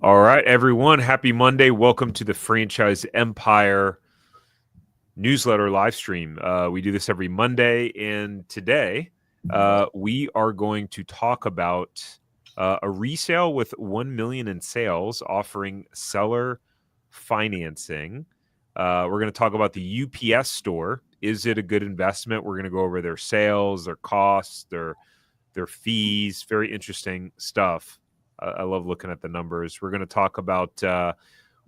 All right, everyone. Happy Monday. Welcome to the Franchise Empire newsletter live stream. We do this every Monday, and today we are going to talk about a resale with 1 million in sales, offering seller financing. We're going to talk about the UPS store. Is it a good investment? We're going to go over their sales, their costs, their fees. Very interesting stuff. I love looking at the numbers. We're going to talk about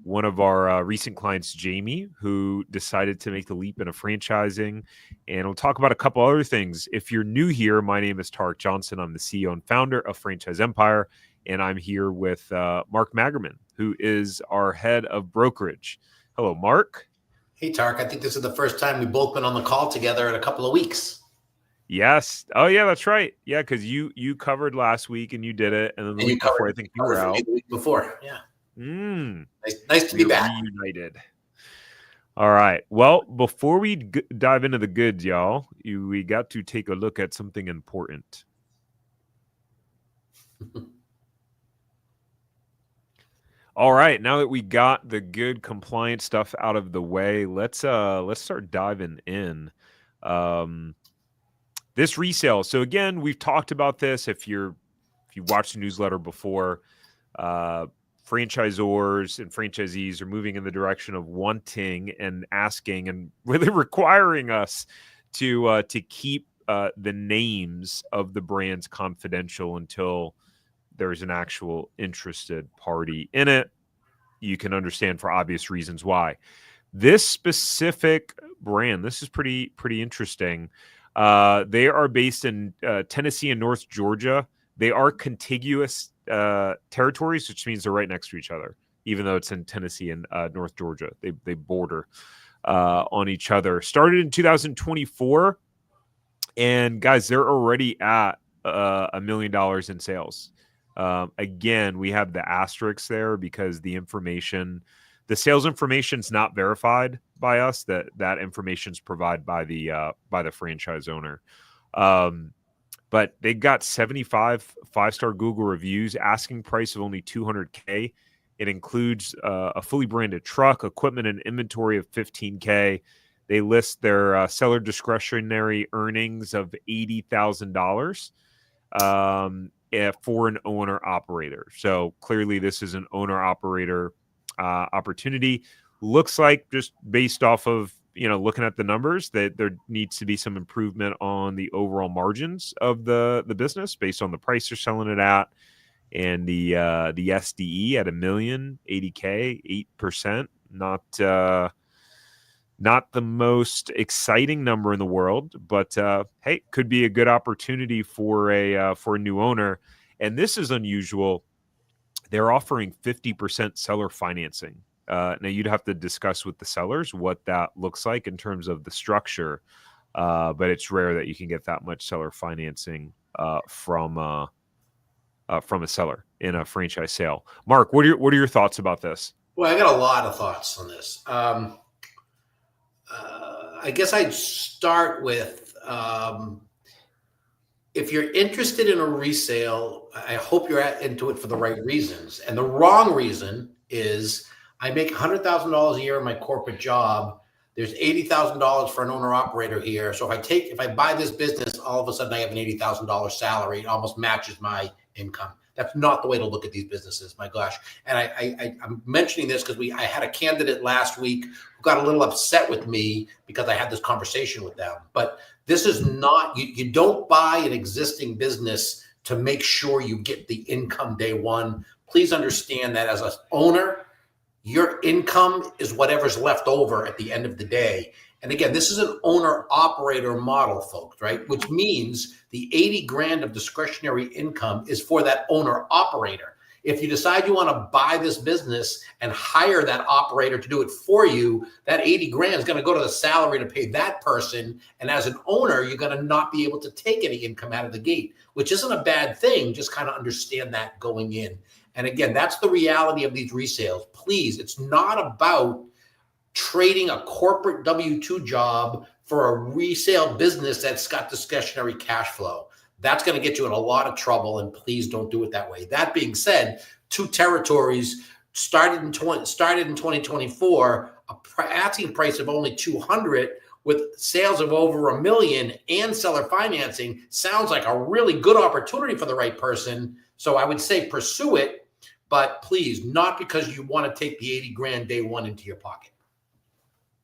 one of our recent clients, Jamy, who decided to make the leap into franchising. And we'll talk about a couple other things. If you're new here, my name is Tarek Johnson. I'm the CEO and founder of Franchise Empire. And I'm here with Mark Magerman, who is our head of brokerage. Hello, Mark. Hey, Tarek. I think this is the first time we've both been on the call together in a couple of weeks. Yes. Oh, yeah, that's right. Yeah, because you covered last week and you did it, and then the week before, I think you were out. The week before, yeah. Nice to be back. Reunited. All right. Well, before we dive into the goods, y'all, we got to take a look at something important. All right. Now that we got the good compliance stuff out of the way, let's start diving in. This resale. So again, we've talked about this. If you watched the newsletter before, franchisors and franchisees are moving in the direction of wanting and asking and really requiring us to keep the names of the brands confidential until there's an actual interested party in it. You can understand for obvious reasons why. This specific brand, this is pretty interesting. They are based in Tennessee and North Georgia. They are contiguous territories, which means they're right next to each other, even though it's in Tennessee and North Georgia. They border on each other. Started in 2024, and guys, they're already at $1 million in sales. Again, we have the asterisks there because the sales information is not verified by us. That information is provided by the franchise owner. But they got 75 5-star Google reviews, asking price of only $200K. It includes a fully branded truck, equipment, and inventory of $15K. They list their seller discretionary earnings of $80,000 for an owner operator. So clearly, this is an owner operator opportunity. Looks like, just based off of looking at the numbers, that there needs to be some improvement on the overall margins of the business based on the price they're selling it at, and the SDE at $1 million, $80K, 8%. Not the most exciting number in the world, but hey, could be a good opportunity for a new owner. And this is unusual. They're offering 50% seller financing. Now, you'd have to discuss with the sellers what that looks like in terms of the structure, but it's rare that you can get that much seller financing from a seller in a franchise sale. Mark, what are your thoughts about this? Well, I got a lot of thoughts on this. I guess I'd start with if you're interested in a resale, I hope you're into it for the right reasons. And the wrong reason is I make $100,000 a year in my corporate job. There's $80,000 for an owner operator here. So if I buy this business, all of a sudden I have an $80,000 salary. It almost matches my income. That's not the way to look at these businesses, my gosh. And I'm mentioning this because I had a candidate last week who got a little upset with me because I had this conversation with them. But this is not, you don't buy an existing business to make sure you get the income day one. Please understand that as an owner, your income is whatever's left over at the end of the day. And again, this is an owner-operator model, folks, right? Which means the 80 grand of discretionary income is for that owner-operator. If you decide you want to buy this business and hire that operator to do it for you, that 80 grand is going to go to the salary to pay that person. And as an owner, you're going to not be able to take any income out of the gate, which isn't a bad thing. Just kind of understand that going in. And again, that's the reality of these resales. Please, it's not about trading a corporate W-2 job for a resale business that's got discretionary cash flow. That's going to get you in a lot of trouble, and please don't do it that way. That being said, two territories, started in 2024, asking price of only 200 with sales of over $1 million and seller financing sounds like a really good opportunity for the right person. So I would say pursue it, but please, not because you want to take the 80 grand day one into your pocket.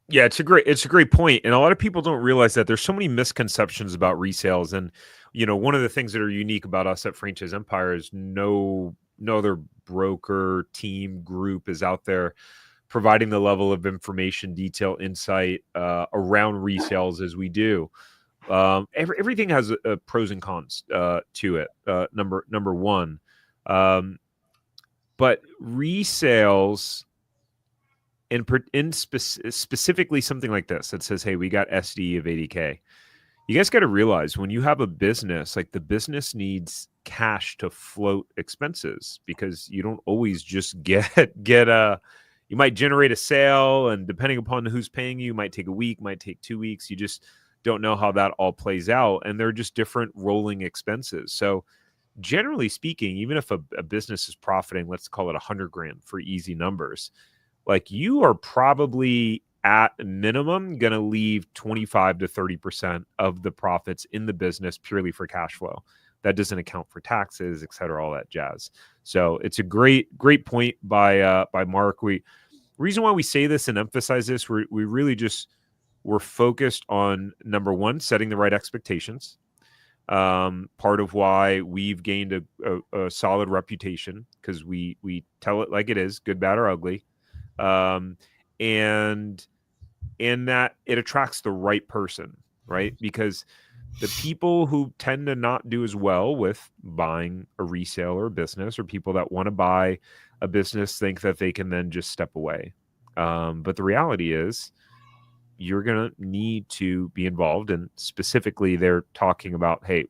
Yeah, it's a great point. And a lot of people don't realize that there's so many misconceptions about resales. And, one of the things that are unique about us at Franchise Empire is no other broker, team, group is out there providing the level of information, detail, insight around resales as we do. Everything has pros and cons to it. Number one, but resales, specifically something like this that says, "Hey, we got SD of 80K." You guys got to realize when you have a business, like the business needs cash to float expenses because you don't always just get a. You might generate a sale, and depending upon who's paying you, might take a week, might take 2 weeks. You just don't know how that all plays out, and they're just different rolling expenses. So, generally speaking, even if a business is profiting, let's call it 100 grand for easy numbers, like you are probably at minimum going to leave 25 to 30% of the profits in the business purely for cash flow. That doesn't account for taxes, et cetera, all that jazz. So it's a great point by Mark. Reason why we say this and emphasize this, we really we're focused on, number one, setting the right expectations. Part of why we've gained a solid reputation because we tell it like it is, good, bad, or ugly. And that it attracts the right person, right? Because the people who tend to not do as well with buying a resale or a business, or people that want to buy a business, think that they can then just step away. But the reality is you're going to need to be involved. And specifically, they're talking about, hey,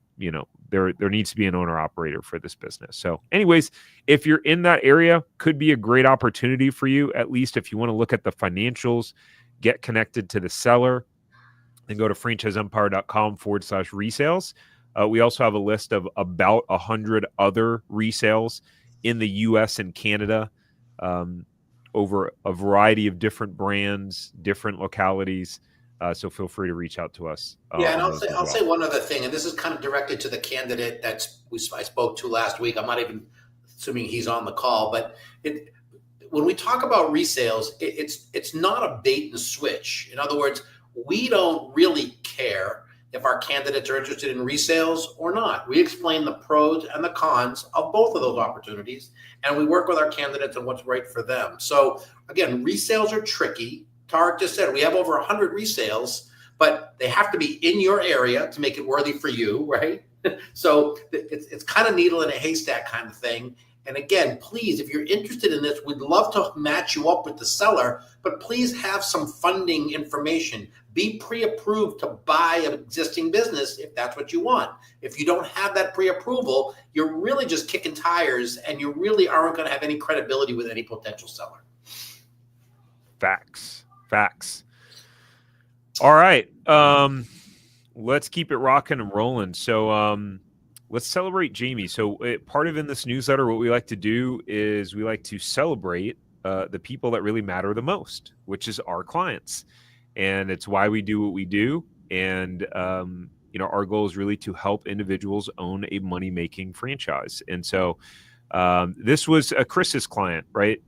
there needs to be an owner operator for this business. So anyways, if you're in that area, could be a great opportunity for you, at least if you want to look at the financials, get connected to the seller, and go to franchiseempire.com/resales. We also have a list of about 100 other resales in the U.S. and Canada, over a variety of different brands, different localities. So feel free to reach out to us. Yeah, and I'll say one other thing, and this is kind of directed to the candidate I spoke to last week. I'm not even assuming he's on the call, but when we talk about resales, it's not a bait and switch. In other words, we don't really care if our candidates are interested in resales or not. We explain the pros and the cons of both of those opportunities, and we work with our candidates on what's right for them. So again, resales are tricky. Tarek just said we have over 100 resales, but they have to be in your area to make it worthy for you, right? So it's kind of needle in a haystack kind of thing. And again, please, if you're interested in this, we'd love to match you up with the seller, but please have some funding information. Be pre-approved to buy an existing business if that's what you want. If you don't have that pre-approval, you're really just kicking tires and you really aren't going to have any credibility with any potential seller. Facts. All right. Let's keep it rocking and rolling. So let's celebrate Jamy. So part of in this newsletter, what we like to do is we like to celebrate the people that really matter the most, which is our clients. And it's why we do what we do. And, our goal is really to help individuals own a money-making franchise. And so this was Chris's client, right?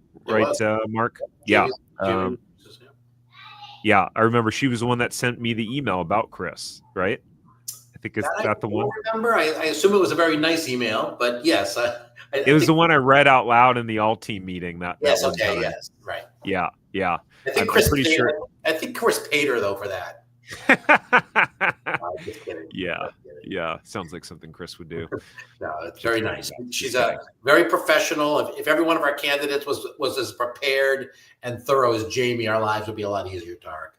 Mark? Yeah. Yeah, I remember she was the one that sent me the email about Chris, right? I think is that the one? I remember. I assume it was a very nice email, but yes, it was the one I read out loud in the all team meeting. Yes, right. Yeah. I think Chris paid her though for that. Just kidding. Yeah. Sounds like something Chris would do. No, it's very nice. She's very professional. If every one of our candidates was as prepared and thorough as Jamy, our lives would be a lot easier, Tarek.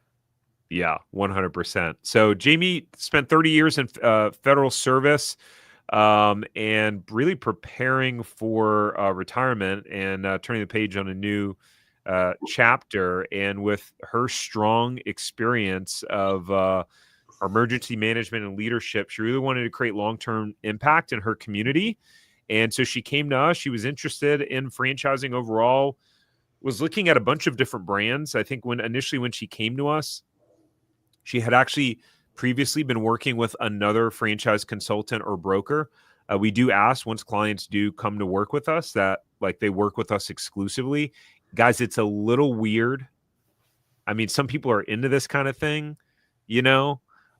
Yeah, 100%. So Jamy spent 30 years in federal service and really preparing for retirement and turning the page on a new chapter. And with her strong experience of emergency management and leadership, she really wanted to create long-term impact in her community And so she came to us. She was interested in franchising overall, was looking at a bunch of different brands. I think when she came to us, she had actually previously been working with another franchise consultant or broker. We do ask once clients do come to work with us that like they work with us exclusively. Guys, it's a little weird. I mean, some people are into this kind of thing,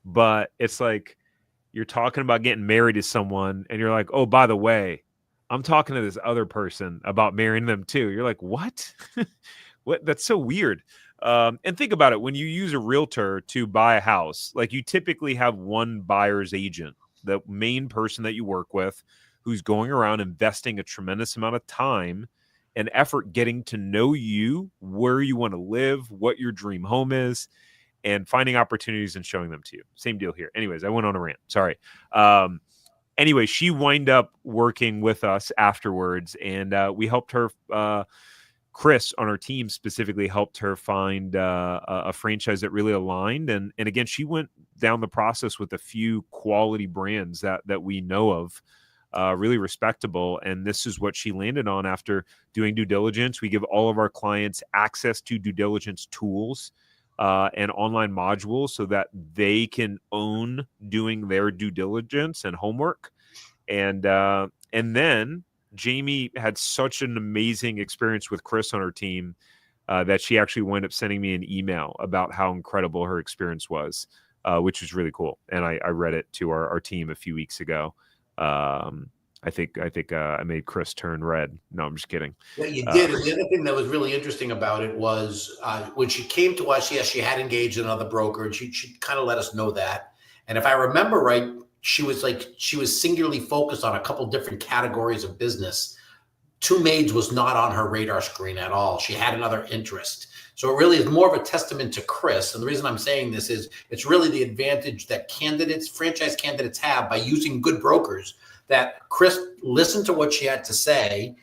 but it's like you're talking about getting married to someone and you're like, oh, by the way, I'm talking to this other person about marrying them too. You're like, what? What? That's so weird. And think about it. When you use a realtor to buy a house, like you typically have one buyer's agent, the main person that you work with, who's going around investing a tremendous amount of time and effort getting to know you, where you want to live, what your dream home is, and finding opportunities and showing them to you. Same deal here. Anyways, I went on a rant. Sorry. Anyway, she wound up working with us afterwards, and we helped her. Chris on our team specifically helped her find a franchise that really aligned. And again, she went down the process with a few quality brands that we know of, really respectable. And this is what she landed on after doing due diligence. We give all of our clients access to due diligence tools and online modules so that they can own doing their due diligence and homework. And then Jamy had such an amazing experience with Chris on her team that she actually wound up sending me an email about how incredible her experience was, which was really cool. And I read it to our team a few weeks ago. I think I made Chris turn red. No, I'm just kidding. Yeah, you did. And the other thing that was really interesting about it was when she came to us, yes, she had engaged another broker, and she kind of let us know that. And if I remember right, she was singularly focused on a couple different categories of business. Two maids was not on her radar screen at all. She had another interest. So it really is more of a testament to Chris. And the reason I'm saying this is it's really the advantage that franchise candidates have by using good brokers, that Chris listened to what she had to say,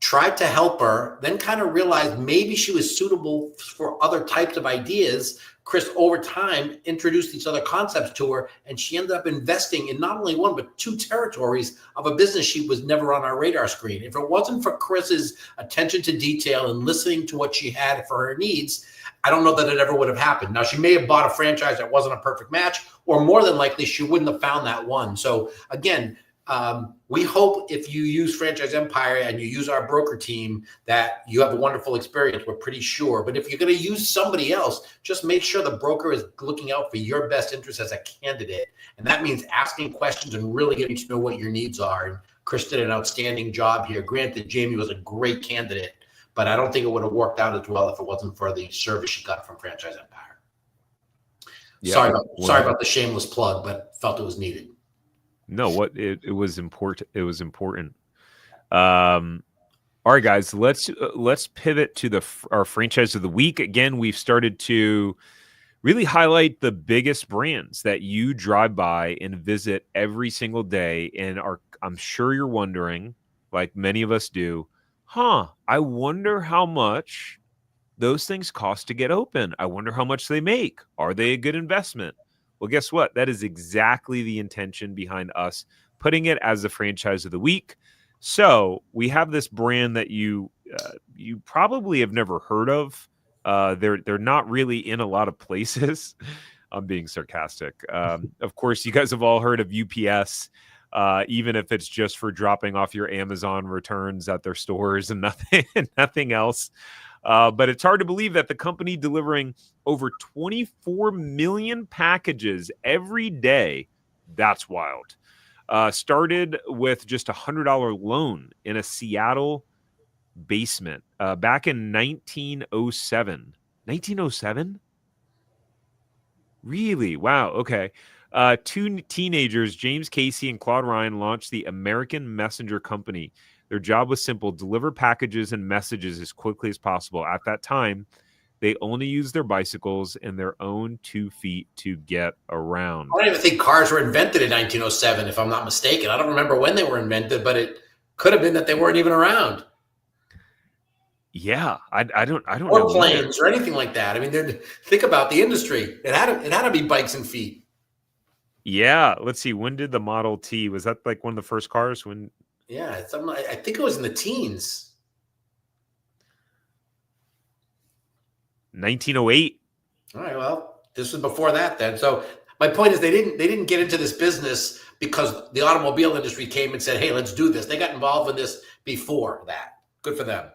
tried to help her, then kind of realized maybe she was suitable for other types of ideas. Chris, over time, introduced these other concepts to her, and she ended up investing in not only one, but two territories of a business she was never on our radar screen. If it wasn't for Chris's attention to detail and listening to what she had for her needs, I don't know that it ever would have happened. Now, she may have bought a franchise that wasn't a perfect match, or more than likely, she wouldn't have found that one. So again, we hope if you use Franchise Empire and you use our broker team that you have a wonderful experience. We're pretty sure. But if you're going to use somebody else, just make sure the broker is looking out for your best interest as a candidate. And that means asking questions and really getting to know what your needs are. And Chris did an outstanding job here. Granted, Jamy was a great candidate, but I don't think it would have worked out as well if it wasn't for the service she got from Franchise Empire. Yeah, sorry about the shameless plug, but felt it was needed. No, it was important. It was important. All right, guys, let's pivot to our franchise of the week. Again, we've started to really highlight the biggest brands that you drive by and visit every single day. And I'm sure you're wondering, like many of us do, I wonder how much those things cost to get open. I wonder how much they make. Are they a good investment? Well, guess what? That is exactly the intention behind us putting it as the franchise of the week. So we have this brand that you probably have never heard of. They're not really in a lot of places. I'm being sarcastic. Of course, you guys have all heard of UPS, even if it's just for dropping off your Amazon returns at their stores and nothing else. But it's hard to believe that the company delivering over 24 million packages every day, that's wild, started with just a $100 loan in a Seattle basement back in 1907. 1907? Really? Wow. Okay. Two teenagers, James Casey and Claude Ryan, launched the American Messenger Company. Their job was simple: deliver packages and messages as quickly as possible. At that time, they only used their bicycles and their own 2 feet to get around. I don't even think cars were invented in 1907, if I'm not mistaken. I don't remember when they were invented, but it could have been that they weren't even around. Yeah, I don't or know. Or planes or anything like that. I mean, think about the industry. It had to be bikes and feet. Yeah, let's see. When did the Model T? Was that like one of the first cars? When? Yeah, I think it was in the teens. 1908. All right, well, this was before that then. So my point is they didn't get into this business because the automobile industry came and said, "Hey, let's do this." They got involved in this before that. Good for them.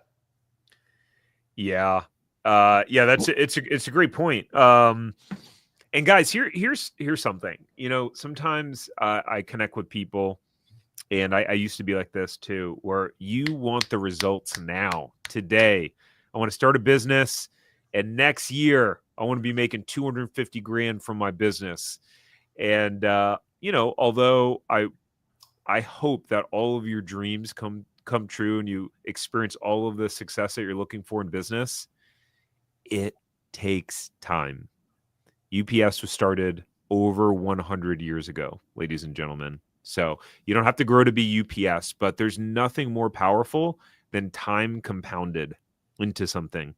Yeah. Yeah, it's a great point. And guys, here's something. Sometimes I connect with people, and I used to be like this too, where you want the results now, today. I want to start a business, and next year I want to be making 250 grand from my business. And although I hope that all of your dreams come true and you experience all of the success that you're looking for in business, it takes time. UPS was started over 100 years ago, ladies and gentlemen. So you don't have to grow to be UPS, but there's nothing more powerful than time compounded into something.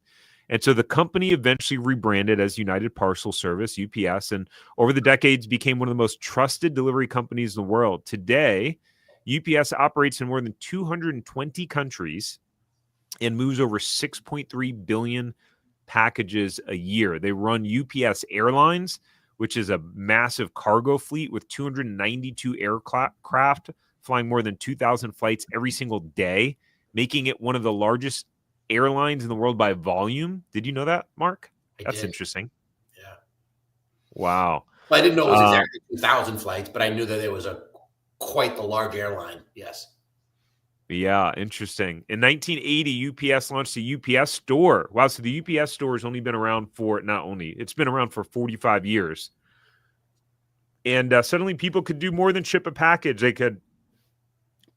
And so the company eventually rebranded as United Parcel Service, UPS, and over the decades became one of the most trusted delivery companies in the world. Today, UPS operates in more than 220 countries and moves over 6.3 billion packages a year. They run UPS Airlines, which is a massive cargo fleet with 292 aircraft flying more than 2,000 flights every single day, making it one of the largest airlines in the world by volume. Did you know that, Mark? That's interesting. Yeah. Wow. Well, I didn't know it was exactly 2,000 flights, but I knew that it was quite the large airline. Yes. Yeah, interesting. In 1980, UPS launched the UPS Store. Wow, so the UPS Store has only been around it's been around for 45 years. And suddenly people could do more than ship a package. They could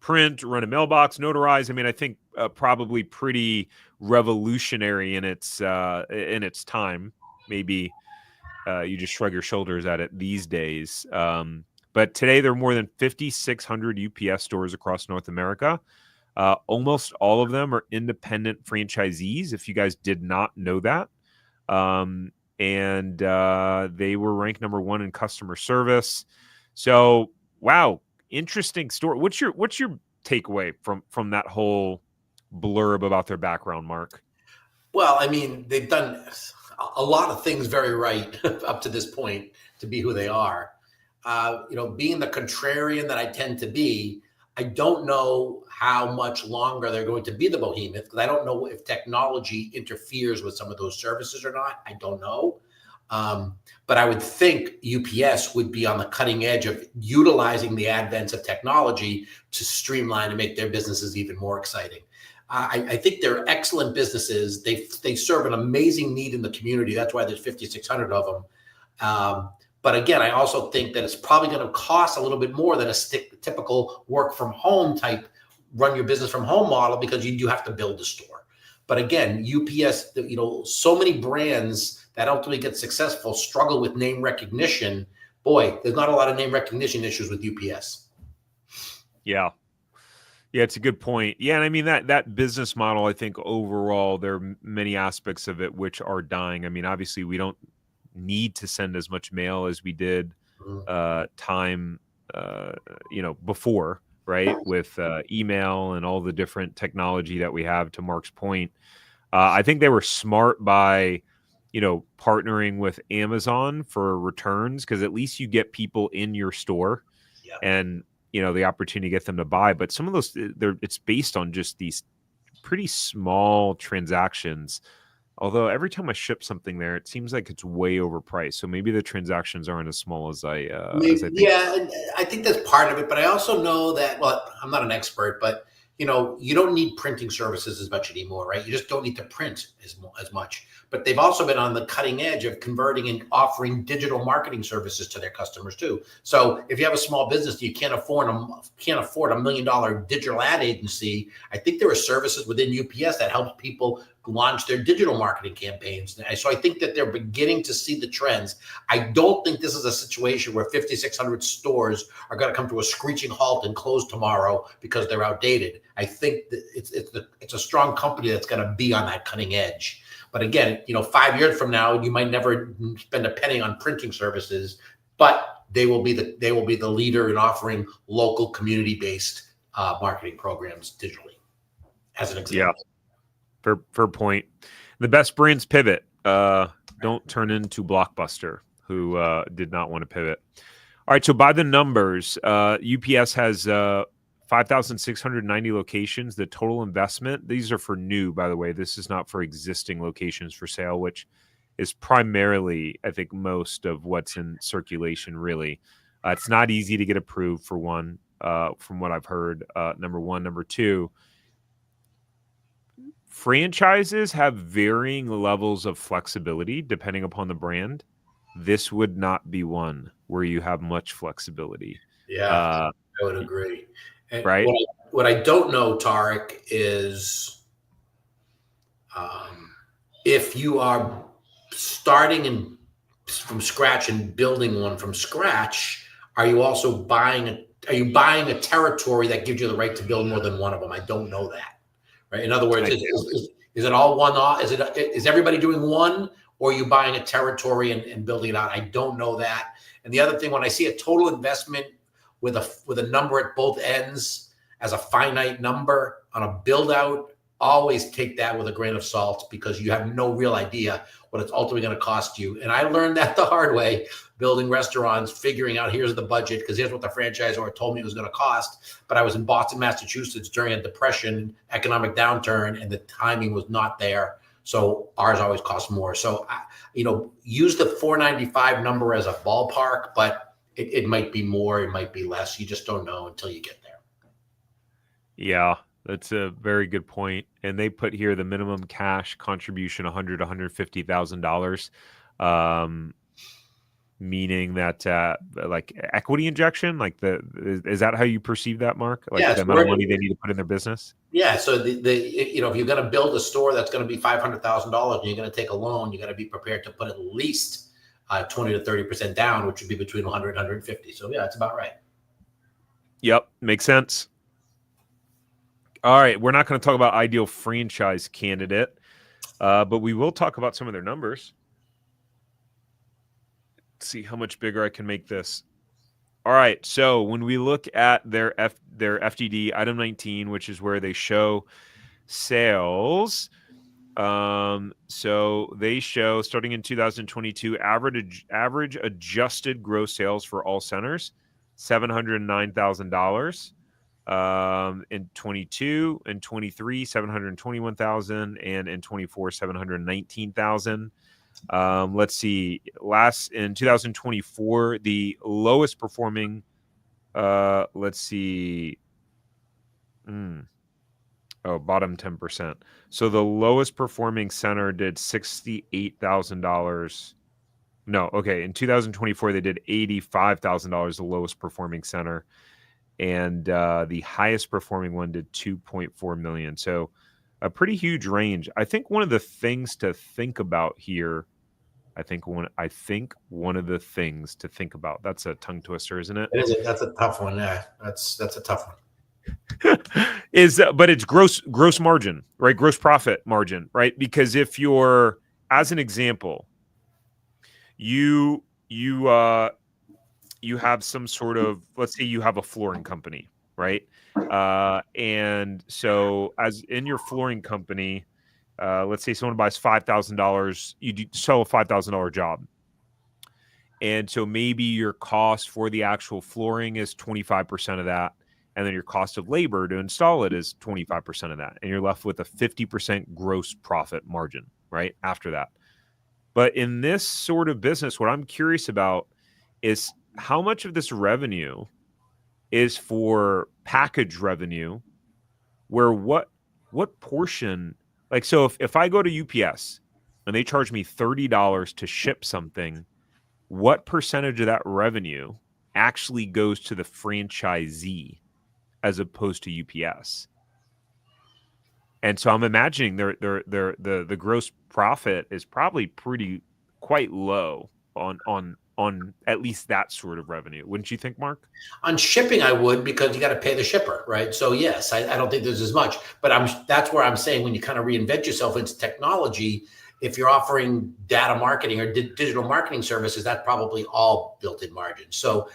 print, run a mailbox, notarize. I mean, I think probably pretty revolutionary in its time. Maybe you just shrug your shoulders at it these days. But today there are more than 5,600 UPS stores across North America. Almost all of them are independent franchisees, if you guys did not know that. And they were ranked number 1 in customer service. So, wow, interesting story. What's your takeaway from that whole blurb about their background, Mark? Well, I mean, they've done a lot of things very right up to this point to be who they are. Being the contrarian that I tend to be, I don't know how much longer they're going to be the behemoth, because I don't know if technology interferes with some of those services or not. I don't know. But I would think UPS would be on the cutting edge of utilizing the advents of technology to streamline and make their businesses even more exciting. I think they're excellent businesses. They serve an amazing need in the community. That's why there's 5,600 of them. But again, I also think that it's probably going to cost a little bit more than a typical work from home type, run your business from home model, because you do have to build the store. But again, UPS, so many brands that ultimately get successful struggle with name recognition. Boy, there's not a lot of name recognition issues with UPS. Yeah. Yeah, it's a good point. Yeah, and I mean that business model, I think overall there are many aspects of it which are dying. I mean, obviously we don't need to send as much mail as we did before, right? With email and all the different technology that we have, to Mark's point. I think they were smart by partnering with Amazon for returns, because at least you get people in your store and the opportunity to get them to buy. But some of those, it's based on just these pretty small transactions. Although every time I ship something there, it seems like it's way overpriced. So maybe the transactions aren't as small as I think. Yeah, I think that's part of it. But I also know that, well, I'm not an expert, but you don't need printing services as much anymore, right? You just don't need to print as much. But they've also been on the cutting edge of converting and offering digital marketing services to their customers too. So if you have a small business, you can't afford $1 million digital ad agency. I think there are services within UPS that help people launch their digital marketing campaigns. So I think that they're beginning to see the trends. I don't think this is a situation where 5,600 stores are going to come to a screeching halt and close tomorrow because they're outdated. I think that it's a strong company that's going to be on that cutting edge. But again, 5 years from now, you might never spend a penny on printing services, but they will be the leader in offering local community-based marketing programs digitally, as an Yeah, example. fair point. The best brands pivot. Don't turn into Blockbuster, who did not want to pivot. All right, so by the numbers, UPS has 5,690 locations. The total investment, these are for new, by the way. This is not for existing locations for sale, which is primarily, I think, most of what's in circulation, really. It's not easy to get approved, for one, from what I've heard, number one. Number two, franchises have varying levels of flexibility depending upon the brand. This would not be one where you have much flexibility. Yeah, I would agree. And Right? what I don't know, Tarek, is if you are starting from scratch and building one from scratch, are you also buying a territory that gives you the right to build more than one of them? I don't know that. Right. In other words, is it all one off? Is everybody doing one, or are you buying a territory and building it out? I don't know that. And the other thing, when I see a total investment with a number at both ends as a finite number on a build out, always take that with a grain of salt, because you have no real idea what it's ultimately going to cost you. And I learned that the hard way, building restaurants, figuring out here's the budget, because here's what the franchisor told me it was going to cost. But I was in Boston, Massachusetts during a depression, economic downturn, and the timing was not there. So ours always cost more. So, use the 495 number as a ballpark, but it might be more, it might be less. You just don't know until you get there. Yeah, that's a very good point. And they put here the minimum cash contribution, $100,000-$150,000, meaning that like equity injection, like is that how you perceive that, Mark? Like the amount of money they need to put in their business? Yeah. So if you're going to build a store that's going to be $500,000 and you're going to take a loan, you got to be prepared to put at least 20 to 30% down, which would be between 100 and 150. So yeah, that's about right. Yep, makes sense. All right, we're not going to talk about ideal franchise candidate, but we will talk about some of their numbers. Let's see how much bigger I can make this. All right, so when we look at their FDD item 19, which is where they show sales, so they show, starting in 2022, average adjusted gross sales for all centers, $709,000. In 22 and 23, 721,000, and in 24, 719,000. Let's see. In 2024, the lowest performing. Let's see. Bottom 10%. So the lowest performing center did $68,000. No, okay. In 2024, they did $85,000. The lowest performing center. And the highest performing one did 2.4 million. So a pretty huge range. I think one of the things to think about here, that's a tongue twister, isn't it? That's a tough one. Yeah, that's a tough one. But it's gross margin, right? Gross profit margin, right? Because if you're, as an example, you have some sort of, let's say you have a flooring company, right? And so as in your flooring company, let's say someone buys $5,000, you sell a $5,000 job. And so maybe your cost for the actual flooring is 25% of that. And then your cost of labor to install it is 25% of that. And you're left with a 50% gross profit margin, right? After that. But in this sort of business, what I'm curious about is how much of this revenue is for package revenue, where what portion, like, so if I go to UPS and they charge me $30 to ship something, what percentage of that revenue actually goes to the franchisee as opposed to UPS? And so I'm imagining the gross profit is probably quite low on at least that sort of revenue. Wouldn't you think, Mark? On shipping, I would, because you got to pay the shipper, right? So yes, I don't think there's as much, but that's where I'm saying, when you kind of reinvent yourself into technology, if you're offering data marketing or digital marketing services, that's probably all built-in margin. So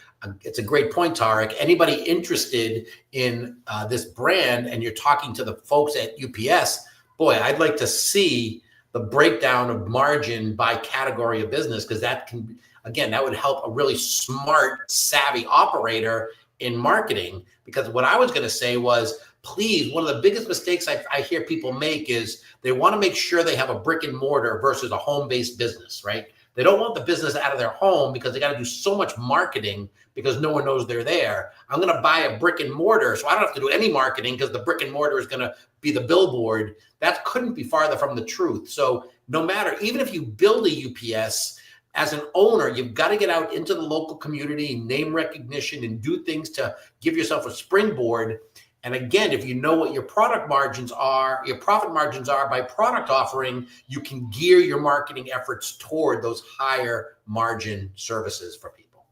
it's a great point, Tarek. Anybody interested in this brand and you're talking to the folks at UPS, boy, I'd like to see the breakdown of margin by category of business, because that can, again, that would help a really smart, savvy operator in marketing. Because what I was going to say was, please, one of the biggest mistakes I hear people make is they want to make sure they have a brick and mortar versus a home-based business, right? They don't want the business out of their home because they got to do so much marketing because no one knows they're there. I'm going to buy a brick and mortar, so I don't have to do any marketing because the brick and mortar is going to be the billboard. That couldn't be farther from the truth. So no matter, even if you build a UPS, as an owner, you've got to get out into the local community, name recognition, and do things to give yourself a springboard. And again, if you know what your product margins are, your profit margins are by product offering, you can gear your marketing efforts toward those higher margin services for people.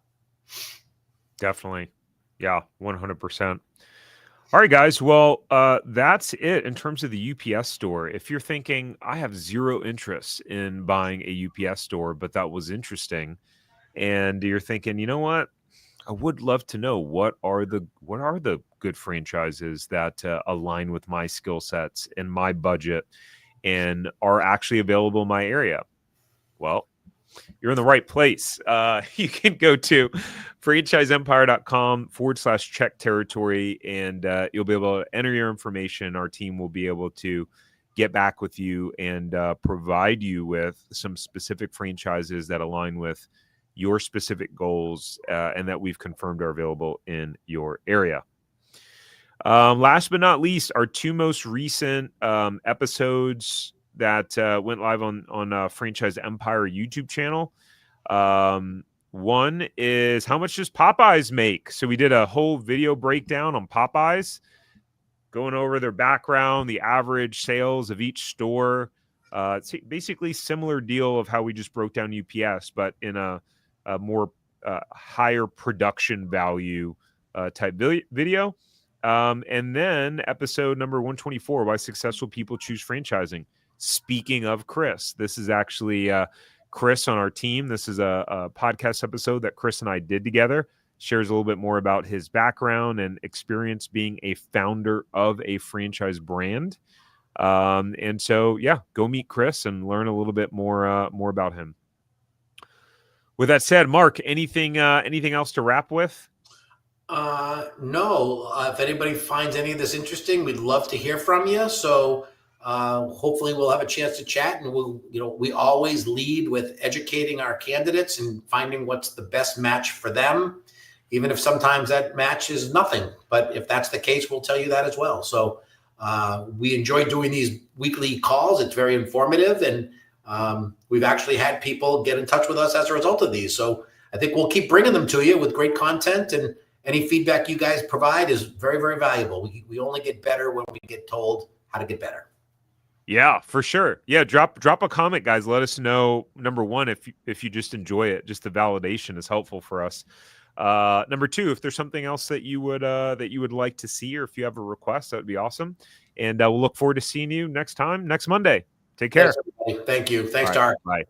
Definitely. Yeah, 100%. All right, guys. Well, that's it in terms of the UPS store. If you're thinking, I have zero interest in buying a UPS store, but that was interesting, and you're thinking, you know what? I would love to know what are the good franchises that align with my skill sets and my budget and are actually available in my area. Well, you're in the right place. You can go to franchiseempire.com/check territory, and you'll be able to enter your information. Our team will be able to get back with you and provide you with some specific franchises that align with your specific goals and that we've confirmed are available in your area. Last but not least, our two most recent episodes that went live on Franchise Empire YouTube channel. One is, how much does Popeyes make? So we did a whole video breakdown on Popeyes, going over their background, the average sales of each store. It's basically similar deal of how we just broke down UPS, but in a more higher production value type video. And then episode number 124, why successful people choose franchising. Speaking of Chris, this is actually Chris on our team. This is a podcast episode that Chris and I did together. Shares a little bit more about his background and experience being a founder of a franchise brand. And so, yeah, go meet Chris and learn a little bit more about him. With that said, Mark, anything else to wrap with? No. If anybody finds any of this interesting, we'd love to hear from you. So hopefully we'll have a chance to chat, and we always lead with educating our candidates and finding what's the best match for them, even if sometimes that match is nothing. But if that's the case, we'll tell you that as well. So we enjoy doing these weekly calls. It's very informative, and we've actually had people get in touch with us as a result of these. So I think we'll keep bringing them to you with great content, and any feedback you guys provide is very, very valuable. We only get better when we get told how to get better. Yeah, for sure. Yeah, drop a comment, guys. Let us know, number one, if you just enjoy it. Just the validation is helpful for us. Number two, if there's something else that you would like to see, or if you have a request, that would be awesome. And we'll look forward to seeing you next Monday. Take care. Thanks, everybody. Thank you. Thanks, All right, Tarek. bye.